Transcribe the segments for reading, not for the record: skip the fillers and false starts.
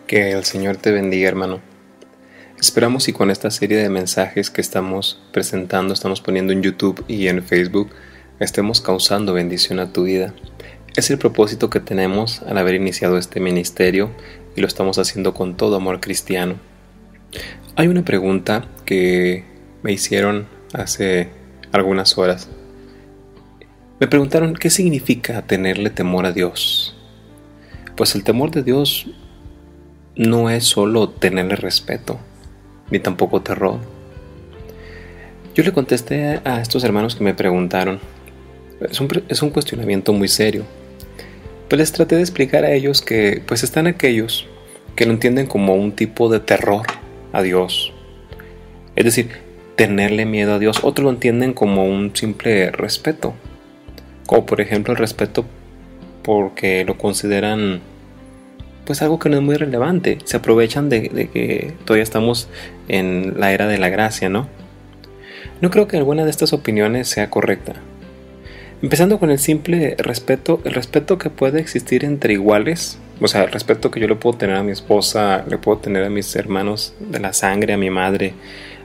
Que el Señor te bendiga, hermano. Esperamos y con esta serie de mensajes que estamos presentando, estamos poniendo en YouTube y en Facebook, estemos causando bendición a tu vida. Es el propósito que tenemos al haber iniciado este ministerio y lo estamos haciendo con todo amor cristiano. Hay una pregunta que me hicieron hace algunas horas. Me preguntaron qué significa tenerle temor a Dios. Pues el temor de Dios no es solo tenerle respeto, ni tampoco terror. Yo le contesté a estos hermanos que me preguntaron. Es un cuestionamiento muy serio. Pues les traté de explicar a ellos que pues están aquellos que lo entienden como un tipo de terror a Dios. Es decir, tenerle miedo a Dios. Otros lo entienden como un simple respeto. Como por ejemplo el respeto porque lo consideran pues algo que no es muy relevante. Se aprovechan de que todavía estamos en la era de la gracia, ¿no? No creo que alguna de estas opiniones sea correcta. Empezando con el simple respeto, el respeto que puede existir entre iguales, o sea, el respeto que yo le puedo tener a mi esposa, le puedo tener a mis hermanos de la sangre, a mi madre,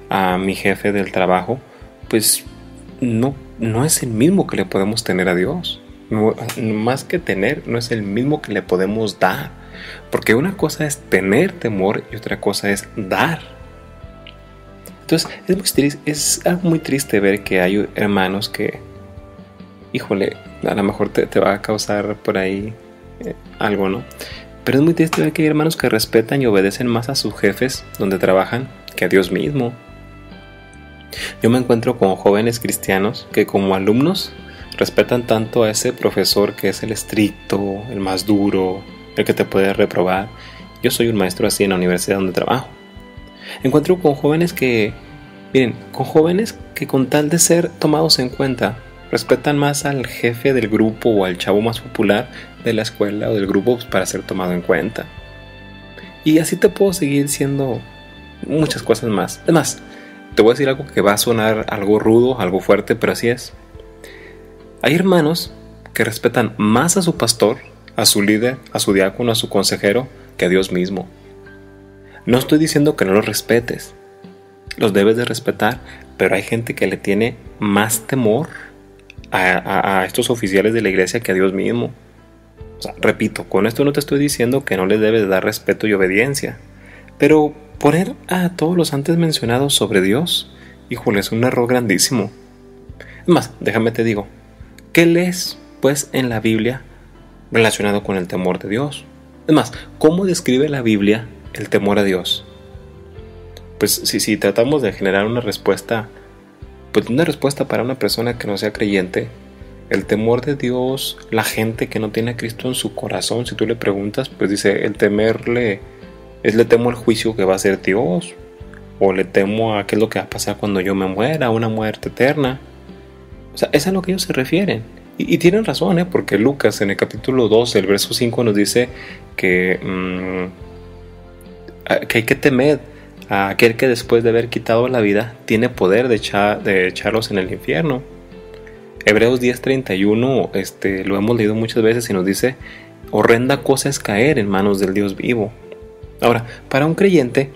a mi jefe del trabajo, pues no es el mismo que le podemos tener a Dios. No, más que tener, no es el mismo que le podemos dar. Porque una cosa es tener temor y otra cosa es dar. Entonces es algo muy triste ver que hay hermanos que, híjole, a lo mejor te va a causar por ahí algo, ¿no? Pero es muy triste ver que hay hermanos que respetan y obedecen más a sus jefes donde trabajan que a Dios mismo. Yo me encuentro con jóvenes cristianos que como alumnos respetan tanto a ese profesor que es el estricto, el más duro, el que te puede reprobar. Yo soy un maestro así en la universidad donde trabajo. Encuentro con jóvenes que, miren, con tal de ser tomados en cuenta, respetan más al jefe del grupo o al chavo más popular de la escuela o del grupo para ser tomado en cuenta. Y así te puedo seguir diciendo muchas cosas más. Además, te voy a decir algo que va a sonar algo rudo, algo fuerte, pero así es. Hay hermanos que respetan más a su pastor, a su líder, a su diácono, a su consejero, que a Dios mismo. No estoy diciendo que no los respetes, los debes de respetar, pero hay gente que le tiene más temor a estos oficiales de la iglesia que a Dios mismo. O sea, repito, con esto no te estoy diciendo que no les debes de dar respeto y obediencia, pero poner a todos los antes mencionados sobre Dios, híjole, es un error grandísimo. Es más, déjame te digo, ¿qué lees pues en la Biblia relacionado con el temor de Dios? Es más, ¿cómo describe la Biblia el temor a Dios? Pues si tratamos de generar una respuesta para una persona que no sea creyente, el temor de Dios, la gente que no tiene a Cristo en su corazón, si tú le preguntas, pues dice, le temo al juicio que va a hacer Dios, o le temo a qué es lo que va a pasar cuando yo me muera, una muerte eterna. O sea, es a lo que ellos se refieren. Y tienen razón, porque Lucas en el capítulo 2, el verso 5 nos dice que hay que temer a aquel que después de haber quitado la vida tiene poder de echarlos en el infierno. Hebreos 10:31 lo hemos leído muchas veces y nos dice, horrenda cosa es caer en manos del Dios vivo. Ahora, para un creyente,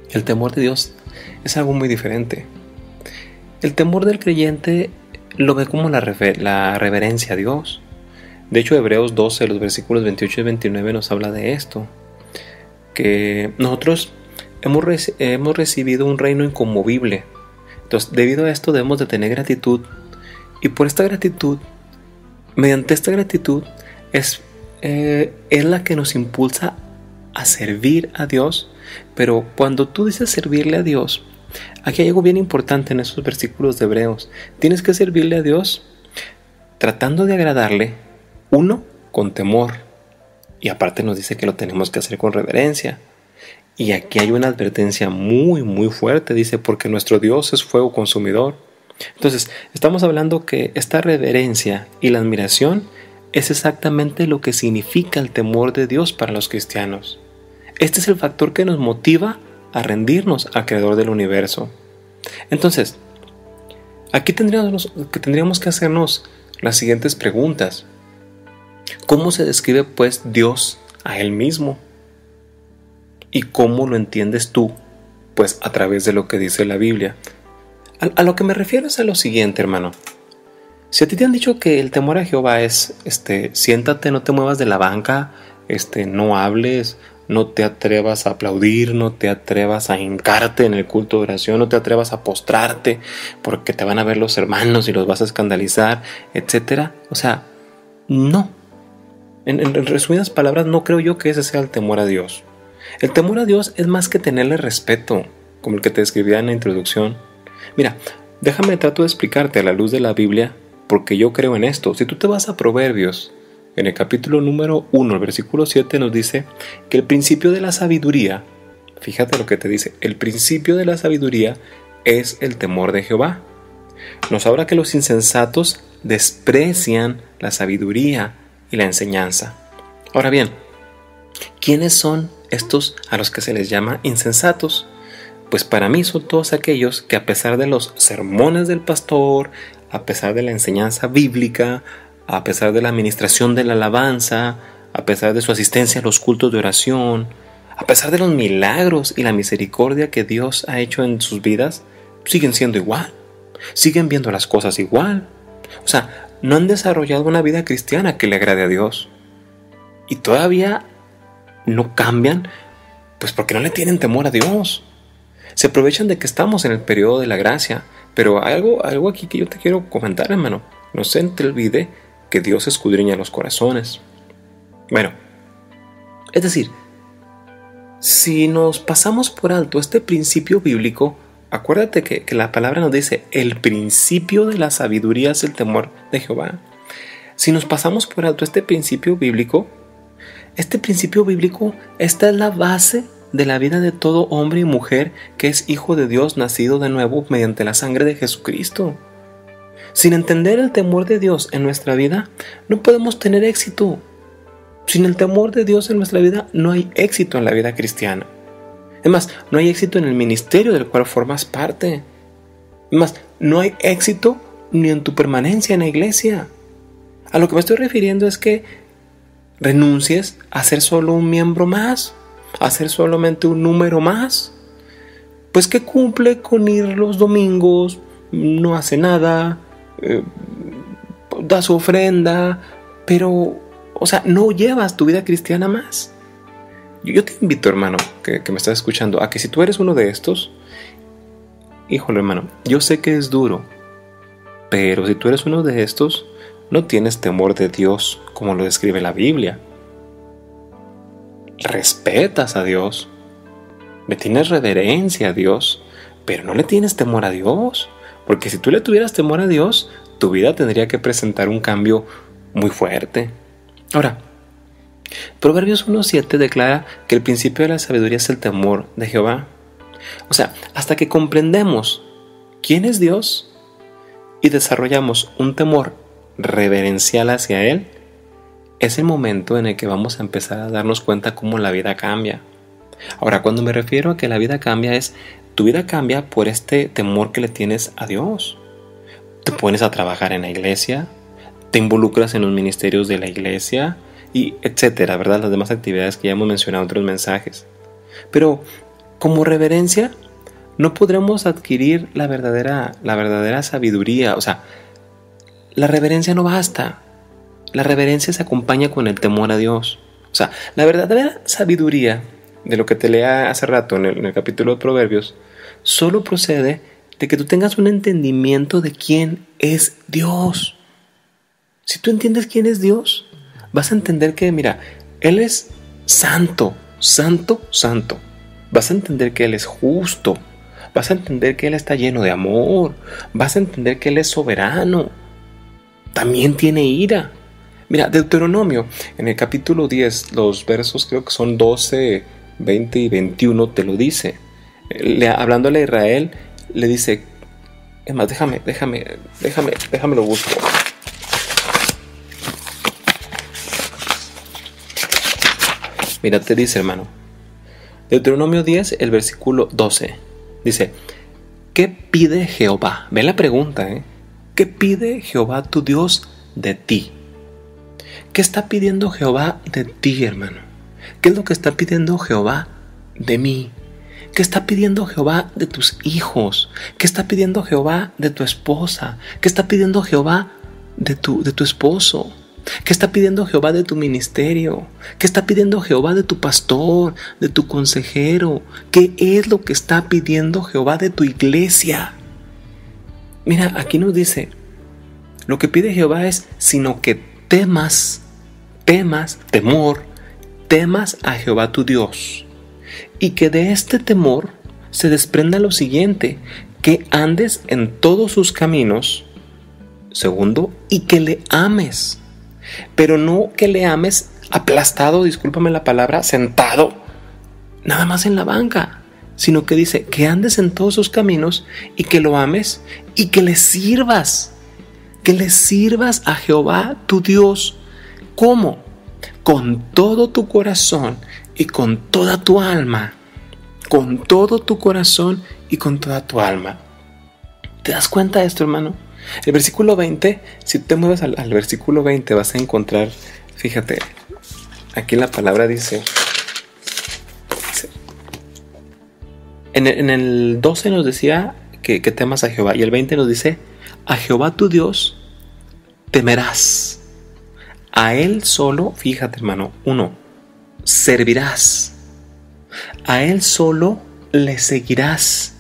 el temor de Dios es algo muy diferente. El temor del creyente lo ve como la reverencia a Dios. De hecho, Hebreos 12, los versículos 28 y 29 nos habla de esto. Que nosotros hemos recibido un reino inconmovible. Entonces, debido a esto debemos de tener gratitud. Y por esta gratitud, mediante esta gratitud, es la que nos impulsa a servir a Dios. Pero cuando tú dices servirle a Dios, aquí hay algo bien importante en esos versículos de Hebreos. Tienes que servirle a Dios tratando de agradarle, uno, con temor. Y aparte nos dice que lo tenemos que hacer con reverencia. Y aquí hay una advertencia muy, muy fuerte. Dice, porque nuestro Dios es fuego consumidor. Entonces, estamos hablando que esta reverencia y la admiración es exactamente lo que significa el temor de Dios para los cristianos. Este es el factor que nos motiva a rendirnos al Creador del universo. Entonces, aquí tendríamos que hacernos las siguientes preguntas. ¿Cómo se describe pues Dios a Él mismo? ¿Y cómo lo entiendes tú? Pues a través de lo que dice la Biblia. A lo que me refiero es a lo siguiente, hermano. Si a ti te han dicho que el temor a Jehová es, siéntate, no te muevas de la banca, no hables, no te atrevas a aplaudir, no te atrevas a hincarte en el culto de oración, no te atrevas a postrarte porque te van a ver los hermanos y los vas a escandalizar, etcétera. O sea, no. En resumidas palabras, no creo yo que ese sea el temor a Dios. El temor a Dios es más que tenerle respeto, como el que te describía en la introducción. Mira, trato de explicarte a la luz de la Biblia, porque yo creo en esto. Si tú te vas a Proverbios, en el capítulo número 1, el versículo 7 nos dice que el principio de la sabiduría, fíjate lo que te dice, el principio de la sabiduría es el temor de Jehová. Nos habla que los insensatos desprecian la sabiduría y la enseñanza. Ahora bien, ¿quiénes son estos a los que se les llama insensatos? Pues para mí son todos aquellos que, a pesar de los sermones del pastor, a pesar de la enseñanza bíblica, a pesar de la administración de la alabanza, a pesar de su asistencia a los cultos de oración, a pesar de los milagros y la misericordia que Dios ha hecho en sus vidas, siguen siendo igual, siguen viendo las cosas igual. O sea, no han desarrollado una vida cristiana que le agrade a Dios. Y todavía no cambian, pues porque no le tienen temor a Dios. Se aprovechan de que estamos en el periodo de la gracia. Pero hay algo aquí que yo te quiero comentar, hermano. No se te olvide que Dios escudriña los corazones. Bueno, es decir, si nos pasamos por alto este principio bíblico, acuérdate que la palabra nos dice, el principio de la sabiduría es el temor de Jehová. Si nos pasamos por alto este principio bíblico, esta es la base de la vida de todo hombre y mujer que es hijo de Dios, nacido de nuevo mediante la sangre de Jesucristo. Sin entender el temor de Dios en nuestra vida, no podemos tener éxito. Sin el temor de Dios en nuestra vida, no hay éxito en la vida cristiana. Es más, no hay éxito en el ministerio del cual formas parte. Es más, no hay éxito ni en tu permanencia en la iglesia. A lo que me estoy refiriendo es que renuncies a ser solo un miembro más, a ser solamente un número más, pues que cumple con ir los domingos, no hace nada, da su ofrenda, pero, o sea, no llevas tu vida cristiana más. Yo te invito, hermano, que me estás escuchando, a que si tú eres uno de estos, híjole, hermano, yo sé que es duro, pero si tú eres uno de estos, no tienes temor de Dios como lo describe la Biblia. Respetas a Dios, le tienes reverencia a Dios, pero no le tienes temor a Dios, porque si tú le tuvieras temor a Dios, tu vida tendría que presentar un cambio muy fuerte. Ahora, Proverbios 1:7 declara que el principio de la sabiduría es el temor de Jehová. O sea, hasta que comprendemos quién es Dios y desarrollamos un temor reverencial hacia Él, es el momento en el que vamos a empezar a darnos cuenta cómo la vida cambia. Ahora, cuando me refiero a que la vida cambia, tu vida cambia por este temor que le tienes a Dios. Te pones a trabajar en la iglesia, te involucras en los ministerios de la iglesia, y etcétera, ¿verdad? Las demás actividades que ya hemos mencionado en otros mensajes. Pero como reverencia, no podremos adquirir la verdadera sabiduría. O sea, la reverencia no basta. La reverencia se acompaña con el temor a Dios. O sea, la verdadera sabiduría, de lo que te leía hace rato en el capítulo de Proverbios, solo procede de que tú tengas un entendimiento de quién es Dios. Si tú entiendes quién es Dios, vas a entender que, mira, Él es santo, santo, santo. Vas a entender que Él es justo. Vas a entender que Él está lleno de amor. Vas a entender que Él es soberano. También tiene ira. Mira, Deuteronomio, en el capítulo 10, los versos creo que son 12, 20 y 21, te lo dice. Hablándole a Israel, le dice, es más, déjame lo busco. Mira, te dice, hermano, Deuteronomio 10, el versículo 12, dice, ¿qué pide Jehová? Ve la pregunta, ¿qué pide Jehová tu Dios de ti? ¿Qué está pidiendo Jehová de ti, hermano? ¿Qué es lo que está pidiendo Jehová de mí? ¿Qué está pidiendo Jehová de tus hijos? ¿Qué está pidiendo Jehová de tu esposa? ¿Qué está pidiendo Jehová de tu esposo? ¿Qué está pidiendo Jehová de tu ministerio? ¿Qué está pidiendo Jehová de tu pastor, de tu consejero? ¿Qué es lo que está pidiendo Jehová de tu iglesia? Mira, aquí nos dice, lo que pide Jehová es, sino que temas a Jehová tu Dios. Y que de este temor se desprenda lo siguiente, que andes en todos sus caminos. Segundo, y que le ames. Pero no que le ames aplastado, discúlpame la palabra, sentado, nada más en la banca. Sino que dice que andes en todos sus caminos y que lo ames y que le sirvas. Que le sirvas a Jehová tu Dios. ¿Cómo? Con todo tu corazón y con toda tu alma. Con todo tu corazón y con toda tu alma. ¿Te das cuenta de esto, hermano? El versículo 20, si te mueves al versículo 20 vas a encontrar, fíjate, aquí la palabra dice, en el 12 nos decía que temas a Jehová, y el 20 nos dice, a Jehová tu Dios temerás, a Él solo, fíjate hermano, 1, servirás, a Él solo le seguirás,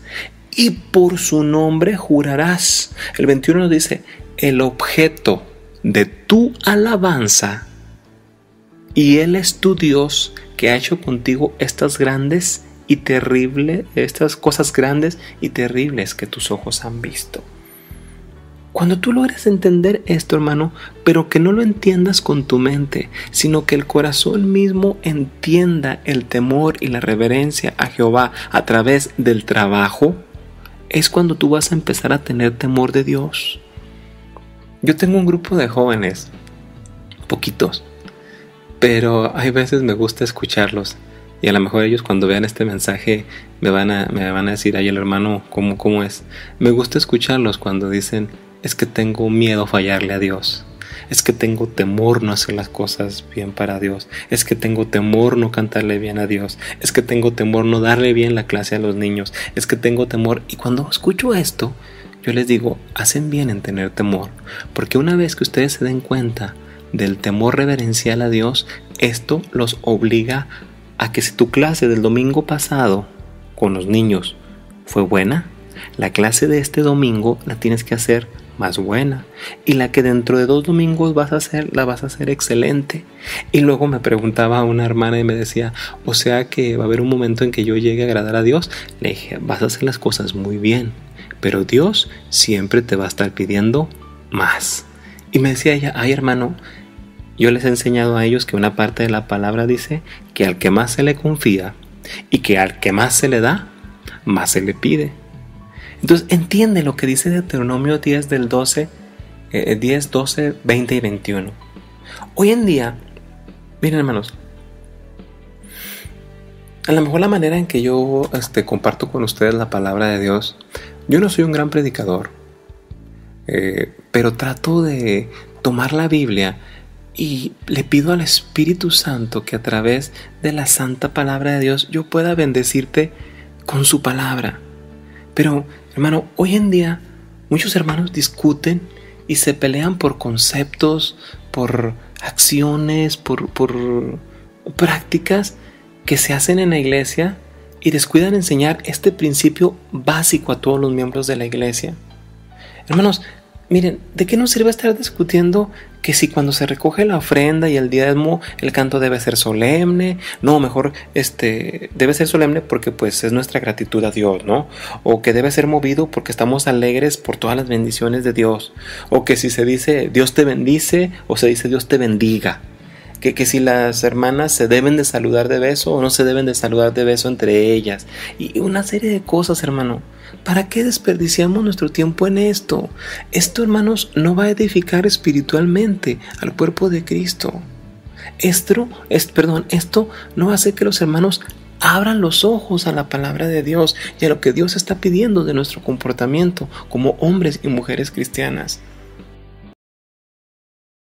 y por su nombre jurarás. El 21 nos dice, el objeto de tu alabanza, y Él es tu Dios que ha hecho contigo estas cosas grandes y terribles que tus ojos han visto. Cuando tú logres entender esto, hermano, pero que no lo entiendas con tu mente, sino que el corazón mismo entienda el temor y la reverencia a Jehová a través del trabajo, es cuando tú vas a empezar a tener temor de Dios. Yo tengo un grupo de jóvenes, poquitos, pero hay veces me gusta escucharlos. Y a lo mejor ellos cuando vean este mensaje me van a decir, ay, el hermano, ¿cómo es? Me gusta escucharlos cuando dicen, es que tengo miedo a fallarle a Dios. Es que tengo temor no hacer las cosas bien para Dios. Es que tengo temor no cantarle bien a Dios. Es que tengo temor no darle bien la clase a los niños. Es que tengo temor. Y cuando escucho esto, yo les digo, hacen bien en tener temor. Porque una vez que ustedes se den cuenta del temor reverencial a Dios, esto los obliga a que si tu clase del domingo pasado con los niños fue buena, la clase de este domingo la tienes que hacer más buena, y la que dentro de 2 domingos vas a hacer excelente. Y luego me preguntaba una hermana y me decía, o sea que va a haber un momento en que yo llegue a agradar a Dios. Le dije, vas a hacer las cosas muy bien, pero Dios siempre te va a estar pidiendo más. Y me decía ella, ay hermano, yo les he enseñado a ellos que una parte de la palabra dice que al que más se le confía y que al que más se le da, más se le pide. Entonces entiende lo que dice Deuteronomio 10 del 12, 10, 12, 20 y 21. Hoy en día, miren hermanos, a lo mejor la manera en que yo comparto con ustedes la palabra de Dios, yo no soy un gran predicador, pero trato de tomar la Biblia y le pido al Espíritu Santo que a través de la santa palabra de Dios yo pueda bendecirte con su palabra. Pero, hermano, hoy en día muchos hermanos discuten y se pelean por conceptos, por acciones, por prácticas que se hacen en la iglesia y descuidan enseñar este principio básico a todos los miembros de la iglesia. Hermanos, miren, ¿de qué nos sirve estar discutiendo que si cuando se recoge la ofrenda y el diezmo el canto debe ser solemne? No, mejor debe ser solemne porque pues es nuestra gratitud a Dios, ¿no? O que debe ser movido porque estamos alegres por todas las bendiciones de Dios. O que si se dice Dios te bendice o se dice Dios te bendiga. Que si las hermanas se deben de saludar de beso o no se deben de saludar de beso entre ellas. Y una serie de cosas, hermano. ¿Para qué desperdiciamos nuestro tiempo en esto? Esto, hermanos, no va a edificar espiritualmente al cuerpo de Cristo. Esto no hace que los hermanos abran los ojos a la palabra de Dios y a lo que Dios está pidiendo de nuestro comportamiento como hombres y mujeres cristianas.